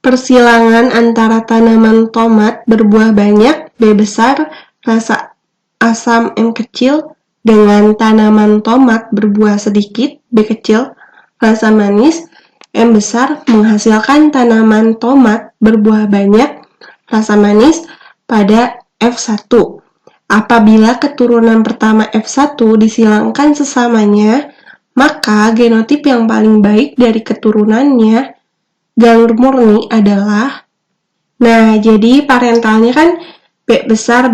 Persilangan antara tanaman tomat berbuah banyak, B besar, rasa asam M kecil, dengan tanaman tomat berbuah sedikit, B kecil, rasa manis, M besar, menghasilkan tanaman tomat berbuah banyak, rasa manis, pada F1. Apabila keturunan pertama F1 disilangkan sesamanya, maka genotip yang paling baik dari keturunannya galur murni adalah, nah jadi parentalnya kan B besar,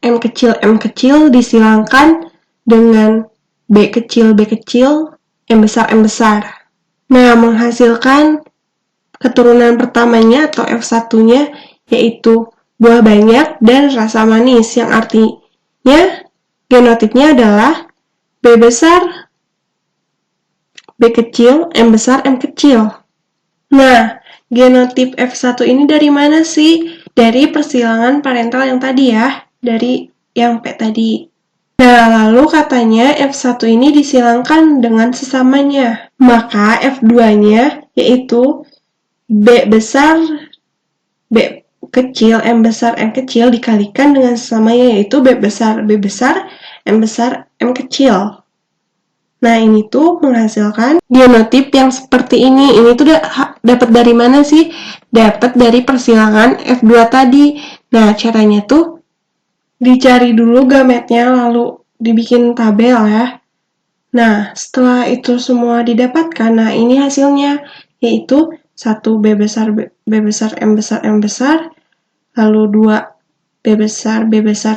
M kecil disilangkan dengan B kecil, M besar. Nah, menghasilkan keturunan pertamanya atau F1-nya yaitu buah banyak dan rasa manis, yang artinya genotipnya adalah B besar, B kecil, M besar, M kecil. Nah, genotip F1 ini dari mana sih? Dari persilangan parental yang tadi ya, dari yang P tadi. Nah, lalu katanya F1 ini disilangkan dengan sesamanya. Maka F2-nya yaitu B besar, B kecil, M besar, M kecil dikalikan dengan sesamanya yaitu B besar, M besar, M kecil. Nah, ini tuh menghasilkan genotip yang seperti ini. Ini tuh dapat dari mana sih? Dapat dari persilangan F2 tadi. Nah, caranya tuh dicari dulu gametnya, lalu dibikin tabel ya. Nah, setelah itu semua didapatkan, nah ini hasilnya, yaitu 1 B besar, M besar, lalu 2 B besar,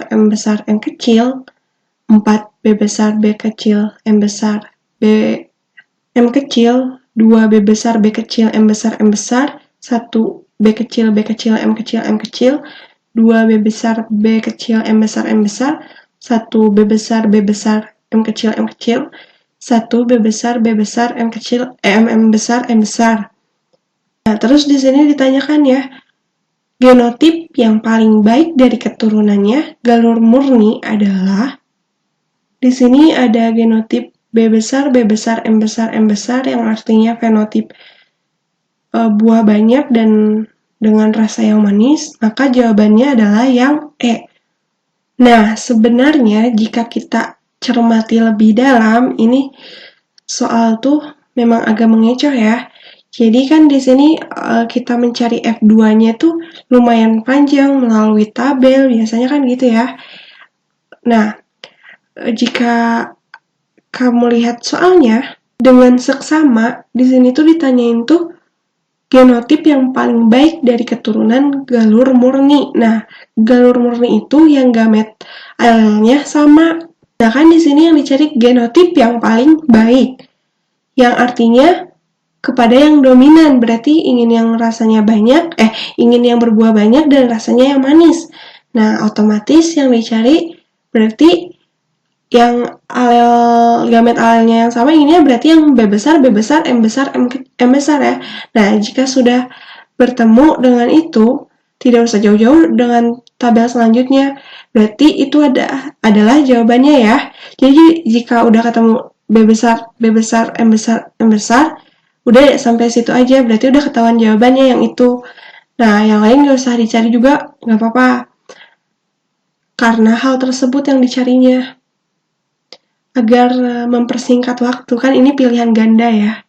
M besar, M kecil, 4 B besar, M besar, M kecil, 2 B besar, M besar, 1 B kecil, M kecil, M kecil, 2 B besar, M besar, 1 B besar, M kecil, 1 B besar, M kecil, M besar. Nah, terus di sini ditanyakan ya, genotip yang paling baik dari keturunannya galur murni adalah, di sini ada genotip B besar, M besar, yang artinya fenotip buah banyak dan dengan rasa yang manis, maka jawabannya adalah yang E. Nah, sebenarnya jika kita cermati lebih dalam, ini soal tuh memang agak mengecoh ya. Jadi kan di sini kita mencari F2-nya tuh lumayan panjang melalui tabel, biasanya kan gitu ya. Nah, jika kamu lihat soalnya dengan seksama, di sini tuh ditanyain tuh genotip yang paling baik dari keturunan galur murni. Nah, galur murni itu yang gamet allelnya sama. Nah, kan di sini yang dicari genotip yang paling baik, yang artinya kepada yang dominan, berarti ingin yang rasanya banyak, ingin yang berbuah banyak dan rasanya yang manis. Nah, otomatis yang dicari berarti yang gamet alelnya yang sama, inginnya berarti yang B besar, M besar, M besar ya. Nah, jika sudah bertemu dengan itu, tidak usah jauh-jauh dengan tabel selanjutnya, berarti itu adalah jawabannya ya. Jadi jika udah ketemu B besar, M besar, udah sampai situ aja, berarti udah ketahuan jawabannya yang itu. Nah, yang lain gak usah dicari juga, gak apa-apa. Karena hal tersebut yang dicarinya. Agar mempersingkat waktu, kan ini pilihan ganda ya.